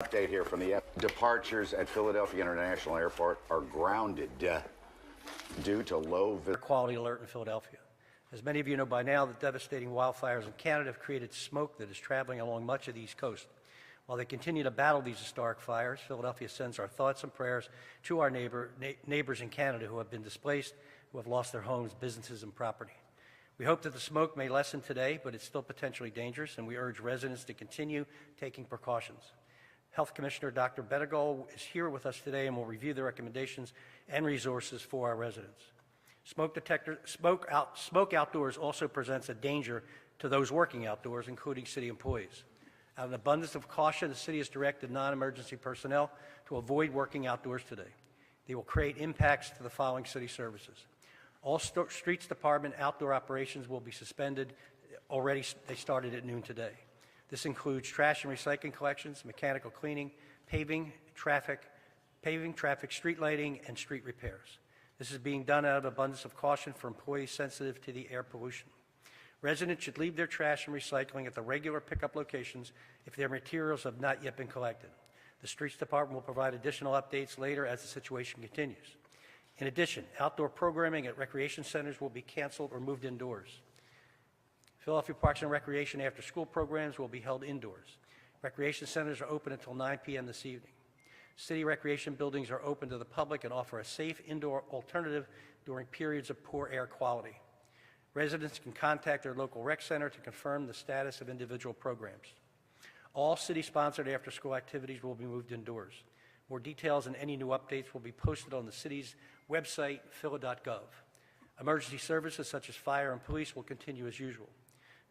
Update here from the departures at Philadelphia International Airport are grounded due to low air quality alert in Philadelphia. As many of you know by now, the devastating wildfires in Canada have created smoke that is traveling along much of the East Coast. While they continue to battle these historic fires, Philadelphia sends our thoughts and prayers to our neighbors in Canada who have been displaced, who have lost their homes, businesses, and property. We hope that the smoke may lessen today, but it's still potentially dangerous, and we urge residents to continue taking precautions. Health Commissioner Dr. Benegal is here with us today and will review the recommendations and resources for our residents. Smoke outdoors also presents a danger to those working outdoors, including city employees. Out of an abundance of caution, the city has directed non-emergency personnel to avoid working outdoors today. They will create impacts to the following city services. All streets department outdoor operations will be suspended. Already, they started at noon today. This includes trash and recycling collections, mechanical cleaning, paving, traffic, street lighting, and street repairs. This is being done out of abundance of caution for employees sensitive to the air pollution. Residents should leave their trash and recycling at the regular pickup locations if their materials have not yet been collected. The Streets Department will provide additional updates later as the situation continues. In addition, outdoor programming at recreation centers will be canceled or moved indoors. Philadelphia Parks and Recreation after-school programs will be held indoors. Recreation centers are open until 9 p.m. this evening. City recreation buildings are open to the public and offer a safe indoor alternative during periods of poor air quality. Residents can contact their local rec center to confirm the status of individual programs. All city-sponsored after-school activities will be moved indoors. More details and any new updates will be posted on the city's website, phila.gov. Emergency services such as fire and police will continue as usual.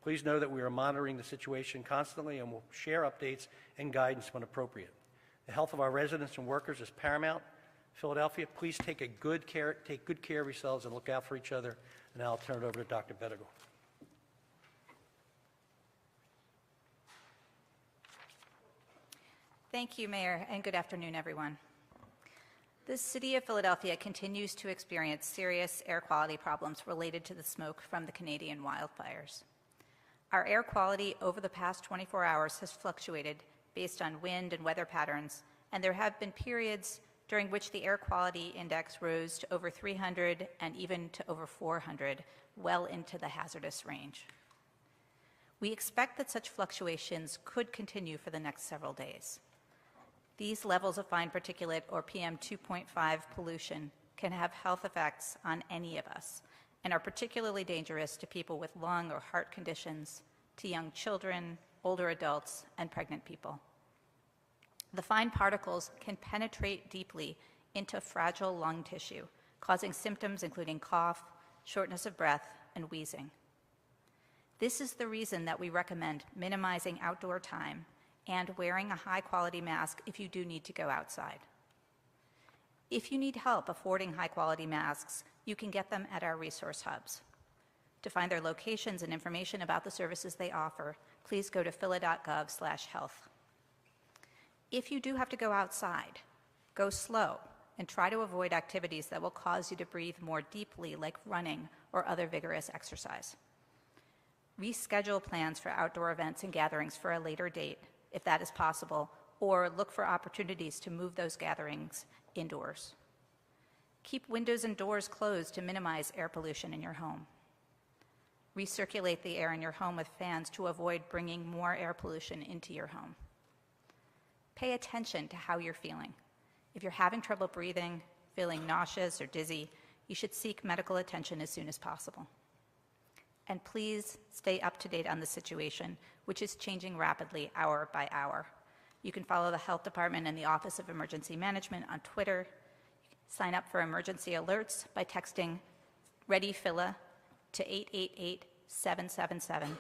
Please know that we are monitoring the situation constantly and will share updates and guidance when appropriate. The health of our residents and workers is paramount. Philadelphia, please take good care of yourselves and look out for each other. And now I'll turn it over to Dr. Benegal. Thank you, Mayor, and good afternoon, everyone. The City of Philadelphia continues to experience serious air quality problems related to the smoke from the Canadian wildfires. Our air quality over the past 24 hours has fluctuated based on wind and weather patterns, and there have been periods during which the air quality index rose to over 300 and even to over 400, well into the hazardous range. We expect that such fluctuations could continue for the next several days. These levels of fine particulate, or PM 2.5 pollution, can have health effects on any of us and are particularly dangerous to people with lung or heart conditions, to young children, older adults, and pregnant people. The fine particles can penetrate deeply into fragile lung tissue, causing symptoms including cough, shortness of breath, and wheezing. This is the reason that we recommend minimizing outdoor time and wearing a high-quality mask if you do need to go outside. If you need help affording high-quality masks, you can get them at our resource hubs. To find their locations and information about the services they offer, please go to phila.gov/health. If you do have to go outside, go slow and try to avoid activities that will cause you to breathe more deeply, like running or other vigorous exercise. Reschedule plans for outdoor events and gatherings for a later date, if that is possible, or look for opportunities to move those gatherings indoors. Keep windows and doors closed to minimize air pollution in your home. Recirculate the air in your home with fans to avoid bringing more air pollution into your home. Pay attention to how you're feeling. If you're having trouble breathing, feeling nauseous or dizzy, you should seek medical attention as soon as possible. And please stay up to date on the situation, which is changing rapidly hour by hour. You can follow the Health Department and the Office of Emergency Management on Twitter. Sign up for emergency alerts by texting Ready Phila to 888-777.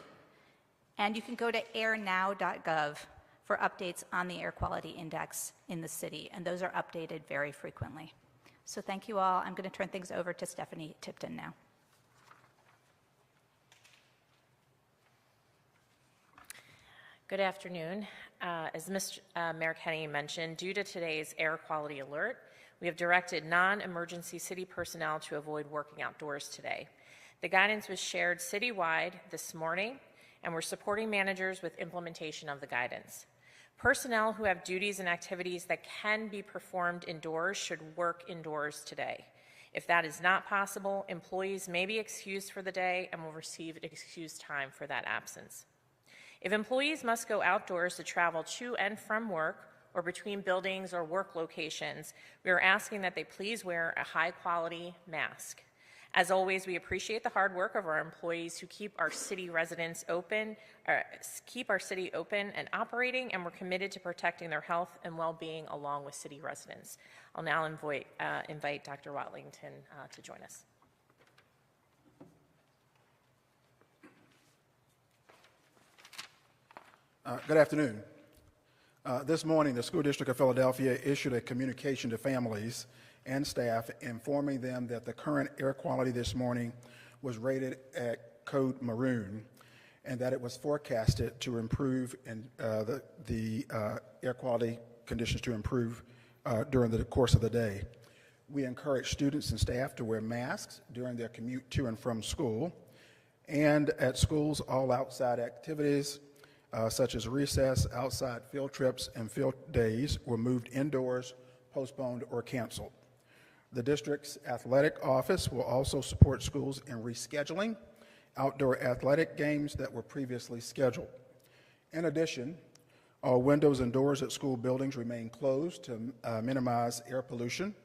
And you can go to airnow.gov for updates on the air quality index in the city, and those are updated very frequently. So thank you all. I'm going to turn things over to Stephanie Tipton now. Good afternoon. As Mayor Kenny mentioned, due to today's air quality alert, we have directed non-emergency city personnel to avoid working outdoors today. The guidance was shared citywide this morning, and we're supporting managers with implementation of the guidance. Personnel who have duties and activities that can be performed indoors should work indoors today. If that is not possible, employees may be excused for the day and will receive excused time for that absence. If employees must go outdoors to travel to and from work or between buildings or work locations, we are asking that they please wear a high-quality mask. As always, we appreciate the hard work of our employees who keep our city open and operating, and we're committed to protecting their health and well-being along with city residents. I'll now invite Dr. Watlington to join us. Good afternoon. This morning, the School District of Philadelphia issued a communication to families and staff informing them that the current air quality this morning was rated at code maroon and that it was forecasted to improve and the air quality conditions to improve during the course of the day. We encourage students and staff to wear masks during their commute to and from school, and at schools, all outside activities such as recess, outside field trips, and field days were moved indoors, postponed, or canceled. The district's athletic office will also support schools in rescheduling outdoor athletic games that were previously scheduled. In addition, all windows and doors at school buildings remain closed to minimize air pollution.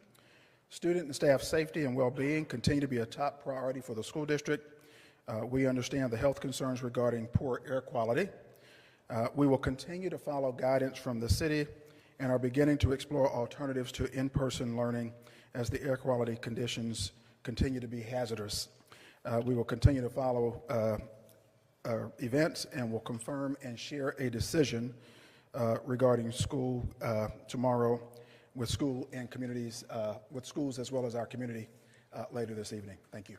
Student and staff safety and well-being continue to be a top priority for the school district. We understand the health concerns regarding poor air quality. We will continue to follow guidance from the city and are beginning to explore alternatives to in-person learning as the air quality conditions continue to be hazardous. We will continue to follow events and will confirm and share a decision regarding school tomorrow with school and communities, with schools as well as our community later this evening. Thank you.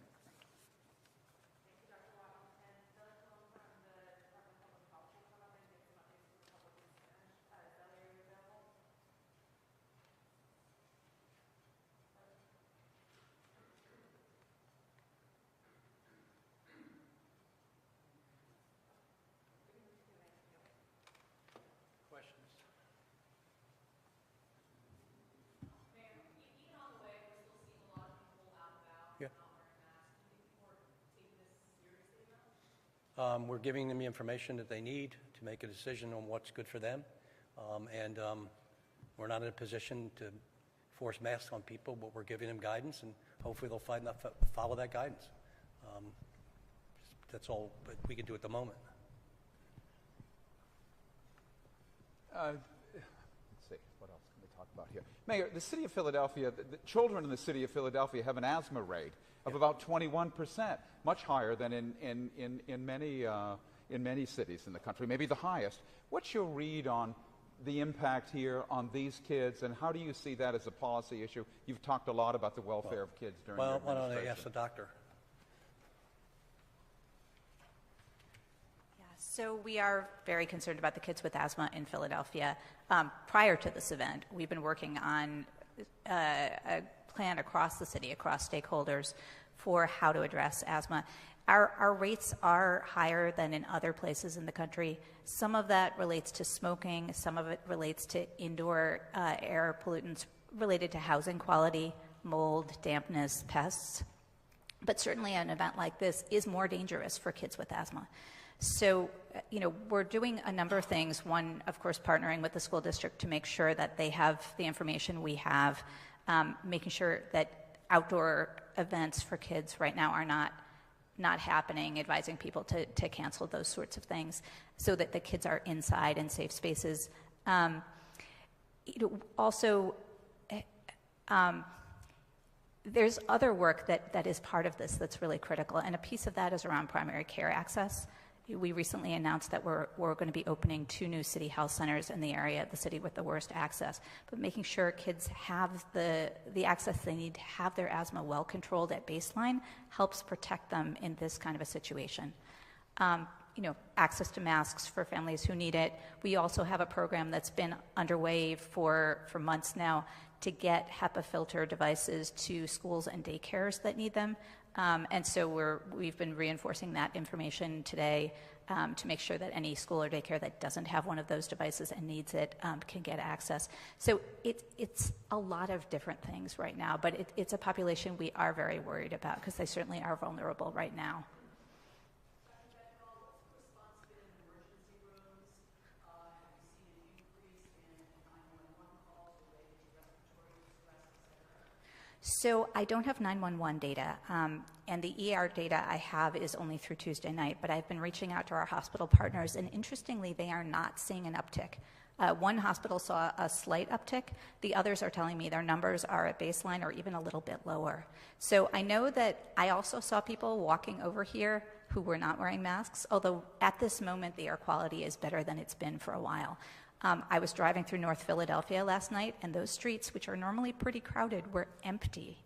We're giving them the information that they need to make a decision on what's good for them. We're not in a position to force masks on people, but we're giving them guidance, and hopefully they'll follow that guidance. That's all that we can do at the moment. Let's see, what else can we talk about here? Mayor, the city of Philadelphia, the children in the city of Philadelphia have an asthma rate of about 21%, much higher than in many cities in the country, maybe the highest. What's your read on the impact here on these kids, and how do you see that as a policy issue? You've talked a lot about the welfare of kids during your administration. Why don't I ask the doctor? So we are very concerned about the kids with asthma in Philadelphia. Prior to this event, we've been working on a plan across the city, across stakeholders, for how to address asthma. Our rates are higher than in other places in the country. Some of that relates to smoking. Some of it relates to indoor air pollutants related to housing quality, mold, dampness, pests. But certainly an event like this is more dangerous for kids with asthma. So, we're doing a number of things. One, of course, partnering with the school district to make sure that they have the information we have, making sure that outdoor events for kids right now are not happening, advising people to cancel those sorts of things so that the kids are inside in safe spaces. Also, there's other work that is part of this that's really critical, and a piece of that is around primary care access. We recently announced that we're going to be opening 2 new city health centers in the area of the city with the worst access, but making sure kids have the access they need to have their asthma well controlled at baseline helps protect them in this kind of a situation. Access to masks for families who need it. We also have a program that's been underway for months now to get HEPA filter devices to schools and daycares that need them. And so we've been reinforcing that information today. to make sure that any school or daycare that doesn't have one of those devices and needs it can get access. So it's a lot of different things right now, but it's a population we are very worried about because they certainly are vulnerable right now. So I don't have 911 data, and the ER data I have is only through Tuesday night, but I've been reaching out to our hospital partners, and interestingly, they are not seeing an uptick. One hospital saw a slight uptick. The others are telling me their numbers are at baseline or even a little bit lower. So I know that I also saw people walking over here who were not wearing masks, although at this moment the air quality is better than it's been for a while. I was driving through North Philadelphia last night, and those streets, which are normally pretty crowded, were empty.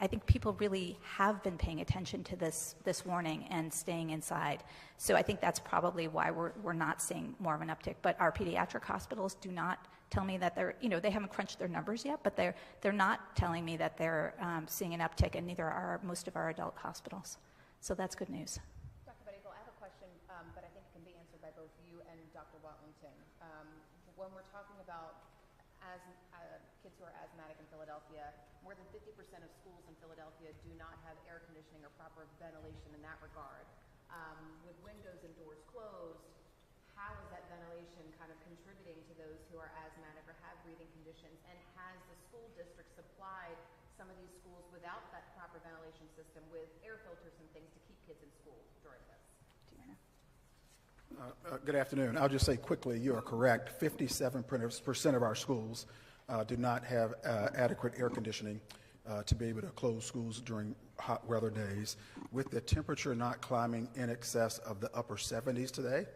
I think people really have been paying attention to this warning and staying inside. So I think that's probably why we're not seeing more of an uptick. But our pediatric hospitals do not tell me that they haven't crunched their numbers yet, but they're not telling me that they're seeing an uptick, and neither are most of our adult hospitals. So that's good news. Dr. Buddingall, I have a question, but I think it can be answered by both you and Dr. Watlington. When we're talking about kids who are asthmatic in Philadelphia, more than 50% of schools in Philadelphia do not have air conditioning or proper ventilation in that regard. With windows and doors closed, how is that ventilation kind of contributing to those who are asthmatic or have breathing conditions? And has the school district supplied some of these schools without that proper ventilation system with air filters and things to keep kids in school during this? Good afternoon. I'll just say quickly, you are correct. 57% of our schools do not have adequate air conditioning to be able to close schools during hot weather days. With the temperature not climbing in excess of the upper 70s today,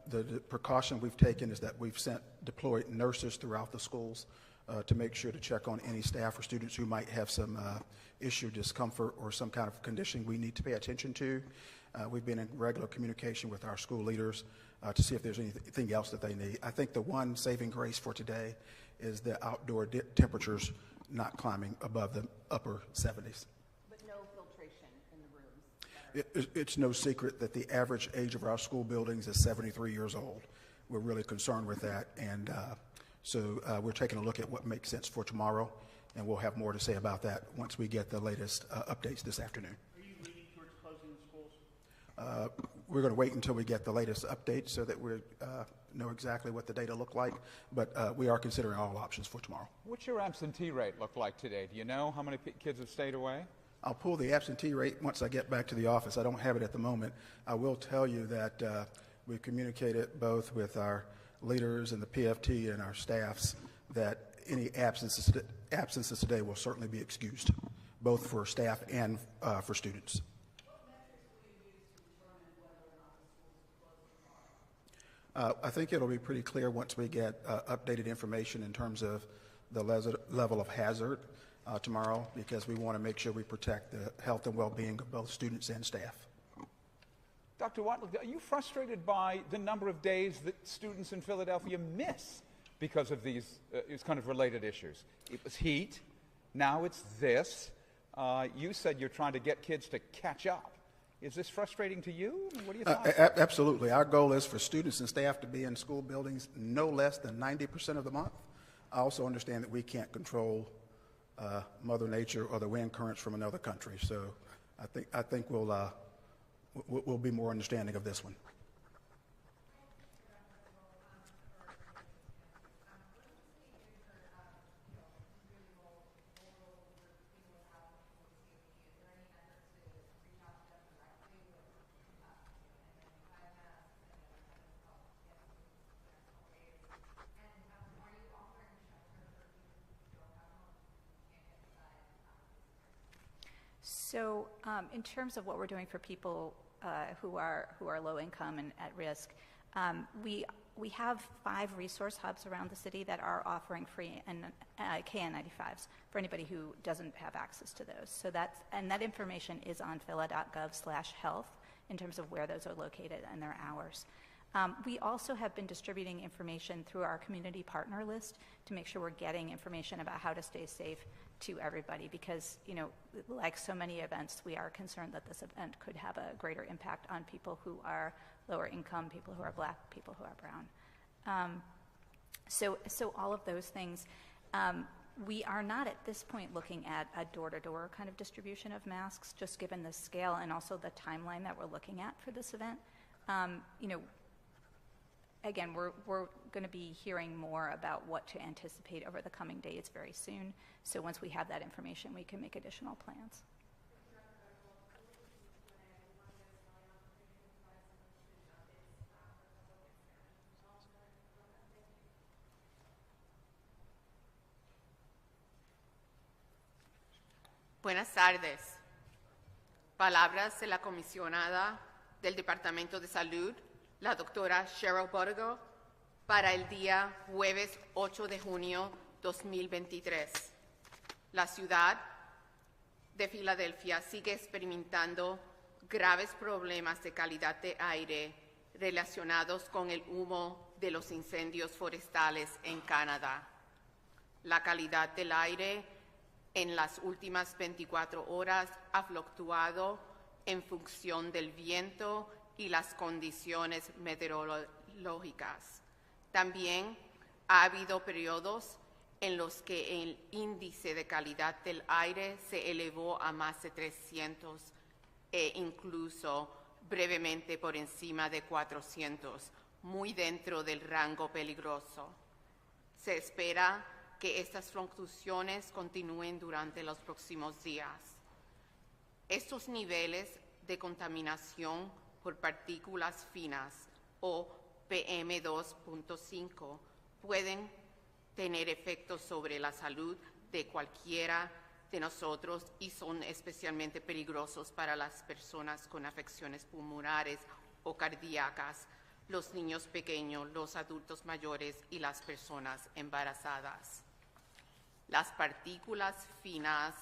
the precaution we've taken is that we've deployed nurses throughout the schools to make sure to check on any staff or students who might have some issue, discomfort, or some kind of condition we need to pay attention to. We've been in regular communication with our school leaders to see if there's anything else that they need. I think the one saving grace for today is the outdoor temperatures not climbing above the upper 70s. But no filtration in the rooms? It's no secret that the average age of our school buildings is 73 years old. We're really concerned with that, and so we're taking a look at what makes sense for tomorrow, and we'll have more to say about that once we get the latest updates this afternoon. We're going to wait until we get the latest updates so that we know exactly what the data look like, but we are considering all options for tomorrow. What's your absentee rate look like today? Do you know how many kids have stayed away? I'll pull the absentee rate once I get back to the office. I don't have it at the moment. I will tell you that we've communicated both with our leaders and the PFT and our staffs that any absences today will certainly be excused, both for staff and for students. I think it'll be pretty clear once we get updated information in terms of the level of hazard tomorrow, because we want to make sure we protect the health and well-being of both students and staff. Dr. Watley, are you frustrated by the number of days that students in Philadelphia miss because of these kind of related issues? It was heat, now it's this. You said you're trying to get kids to catch up. Is this frustrating to you? What do you think? Absolutely. Our goal is for students and staff to be in school buildings no less than 90% of the month. I also understand that we can't control Mother Nature or the wind currents from another country. So I think we'll be more understanding of this one. So in terms of what we're doing for people who are low income and at risk, we have 5 resource hubs around the city that are offering free KN95s for anybody who doesn't have access to those. So that information is on phila.gov/health in terms of where those are located and their hours. We also have been distributing information through our community partner list to make sure we're getting information about how to stay safe to everybody because, you know, like so many events, we are concerned that this event could have a greater impact on people who are lower income, people who are Black, people who are brown. So all of those things. We are not at this point looking at a door-to-door kind of distribution of masks, just given the scale and also the timeline that we're looking at for this event. You know, again, we're going to be hearing more about what to anticipate over the coming days very soon. So once we have that information, we can make additional plans. Buenas tardes. Palabras de la comisionada del Departamento de Salud, la doctora Cheryl Bodigo, para el día jueves 8 de junio 2023. La ciudad de Filadelfia sigue experimentando graves problemas de calidad de aire relacionados con el humo de los incendios forestales en Canadá. La calidad del aire en las últimas 24 horas ha fluctuado en función del viento y las condiciones meteorológicas. También ha habido periodos en los que el índice de calidad del aire se elevó a más de 300 e incluso brevemente por encima de 400, muy dentro del rango peligroso. Se espera que estas fluctuaciones continúen durante los próximos días. Estos niveles de contaminación por partículas finas o PM2.5 pueden tener efectos sobre la salud de cualquiera de nosotros y son especialmente peligrosos para las personas con afecciones pulmonares o cardíacas, los niños pequeños, los adultos mayores y las personas embarazadas. Las partículas finas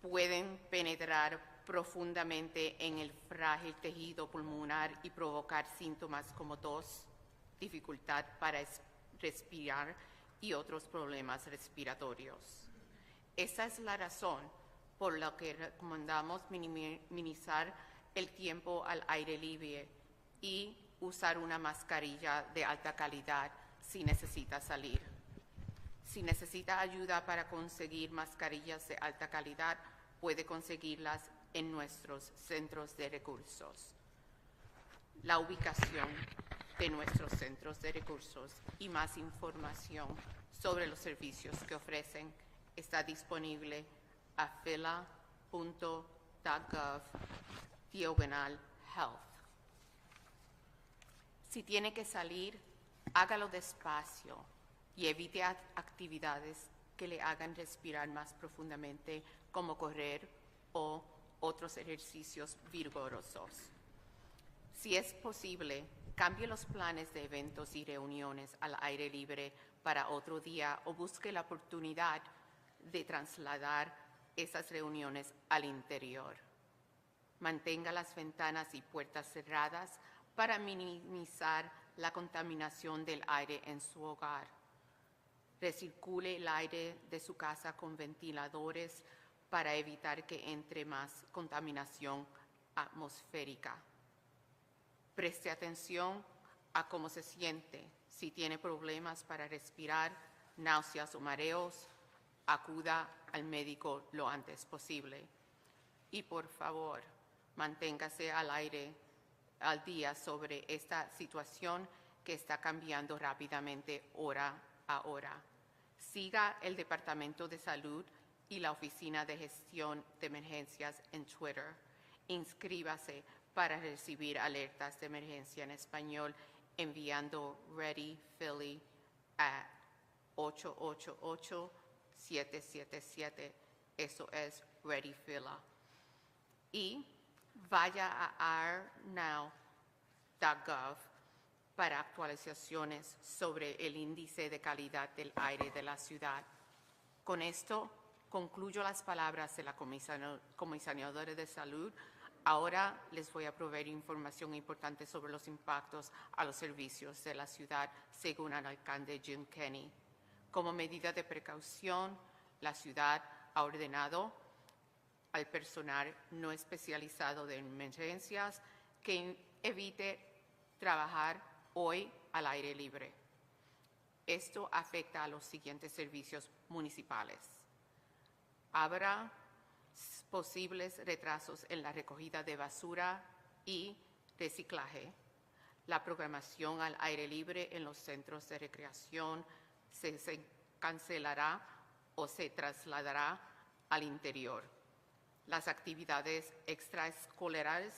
pueden penetrar profundamente en el frágil tejido pulmonar y provocar síntomas como tos, dificultad para respirar y otros problemas respiratorios. Esa es la razón por la que recomendamos minimizar el tiempo al aire libre y usar una mascarilla de alta calidad si necesita salir. Si necesita ayuda para conseguir mascarillas de alta calidad, puede conseguirlas en nuestros centros de recursos. La ubicación de nuestros centros de recursos y más información sobre los servicios que ofrecen está disponible a fila.gov/health. Si tiene que salir, hágalo despacio y evite actividades que le hagan respirar más profundamente, como correr o otros ejercicios vigorosos. Si es posible, cambie los planes de eventos y reuniones al aire libre para otro día o busque la oportunidad de trasladar esas reuniones al interior. Mantenga las ventanas y puertas cerradas para minimizar la contaminación del aire en su hogar. Recircule el aire de su casa con ventiladores para evitar que entre más contaminación atmosférica. Preste atención a cómo se siente. Si tiene problemas para respirar, náuseas o mareos, acuda al médico lo antes posible. Y por favor, manténgase al día sobre esta situación que está cambiando rápidamente hora a hora. Siga el Departamento de Salud y la Oficina de Gestión de Emergencias en Twitter. Inscríbase para recibir alertas de emergencia en español enviando Ready Philly a 888-777. Eso es Ready Philly. Y vaya a ournow.gov para actualizaciones sobre el índice de calidad del aire de la ciudad. Con esto concluyo las palabras de la comisionadora de salud. Ahora les voy a proveer información importante sobre los impactos a los servicios de la ciudad, según el alcalde Jim Kenney. Como medida de precaución, la ciudad ha ordenado al personal no especializado de emergencias que evite trabajar hoy al aire libre. Esto afecta a los siguientes servicios municipales. Habrá posibles retrasos en la recogida de basura y reciclaje. La programación al aire libre en los centros de recreación se cancelará o se trasladará al interior. Las actividades extraescolares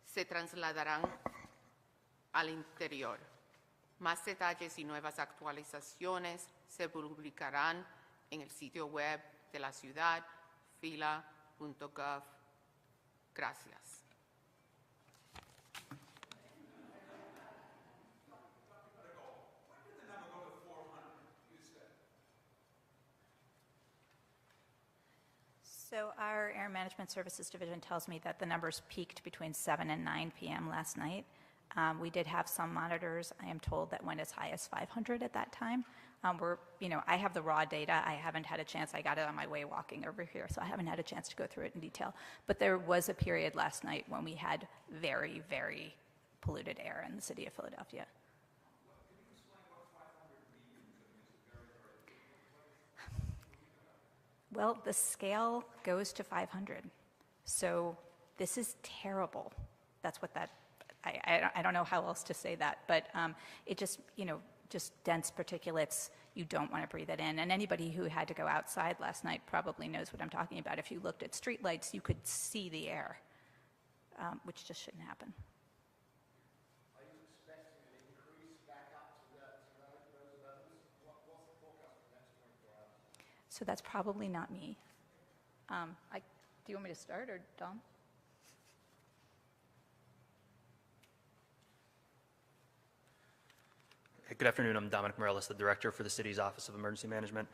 se trasladarán al interior. Más detalles y nuevas actualizaciones se publicarán en el sitio web de la ciudad, fila.gov. Gracias. So our Air Management Services Division tells me that the numbers peaked between 7 and 9 p.m. last night. We did have some monitors, I am told, that went as high as 500 at that time. I have the raw data. I haven't had a chance. I got it on my way walking over here, so I haven't had a chance to go through it in detail. But there was a period last night when we had very, very polluted air in the city of Philadelphia. Well, the scale goes to 500. So this is terrible. That's what that, I don't know how else to say that, but it just, just dense particulates, you don't want to breathe it in. And anybody who had to go outside last night probably knows what I'm talking about. If you looked at streetlights, you could see the air, which just shouldn't happen. Are you expecting an increase back up to those levels? What's the forecast for the next 24 hours? So that's probably not me. Do you want me to start, or Dom? Good afternoon. I'm Dominic Morellis, the Director for the City's Office of Emergency Management.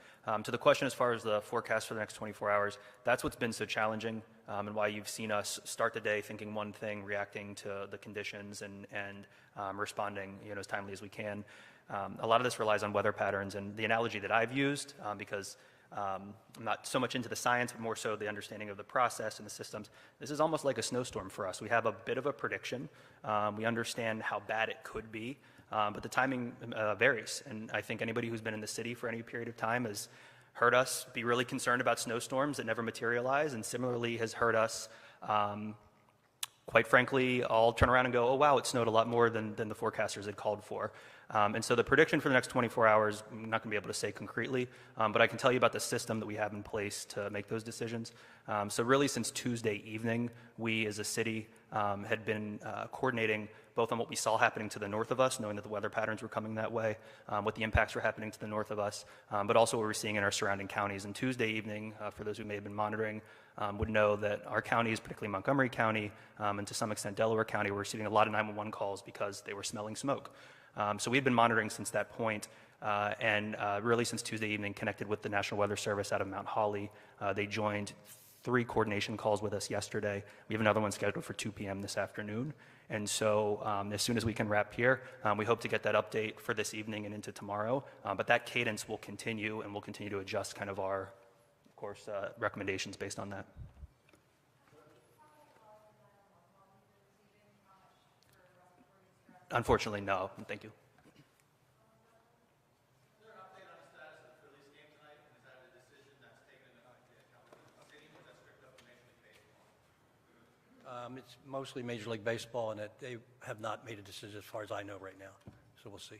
To the question as far as the forecast for the next 24 hours, that's what's been so challenging and why you've seen us start the day thinking one thing, reacting to the conditions and responding as timely as we can. A lot of this relies on weather patterns, and the analogy that I've used, because I'm not so much into the science, but more so the understanding of the process and the systems. This is almost like a snowstorm for us. We have a bit of a prediction. We understand how bad it could be. But the timing varies, and I think anybody who's been in the city for any period of time has heard us be really concerned about snowstorms that never materialize, and similarly has heard us, quite frankly, all turn around and go, oh wow, it snowed a lot more than the forecasters had called for. And so the prediction for the next 24 hours, I'm not going to be able to say concretely, but I can tell you about the system that we have in place to make those decisions. So really since Tuesday evening, we as a city had been coordinating both on what we saw happening to the north of us, knowing that the weather patterns were coming that way, what the impacts were happening to the north of us, but also what we're seeing in our surrounding counties. And Tuesday evening, for those who may have been monitoring, would know that our counties, particularly Montgomery County, and to some extent Delaware County, were receiving a lot of 911 calls because they were smelling smoke. So we've been monitoring since that point, and really since Tuesday evening connected with the National Weather Service out of Mount Holly. They joined 3 coordination calls with us yesterday. We have another one scheduled for 2 p.m. this afternoon. And so as soon as we can wrap here, we hope to get that update for this evening and into tomorrow. But that cadence will continue, and we'll continue to adjust kind of our, of course, recommendations based on that. Unfortunately, no. Thank you. It's mostly Major League Baseball, and that they have not made a decision as far as I know right now. So we'll see.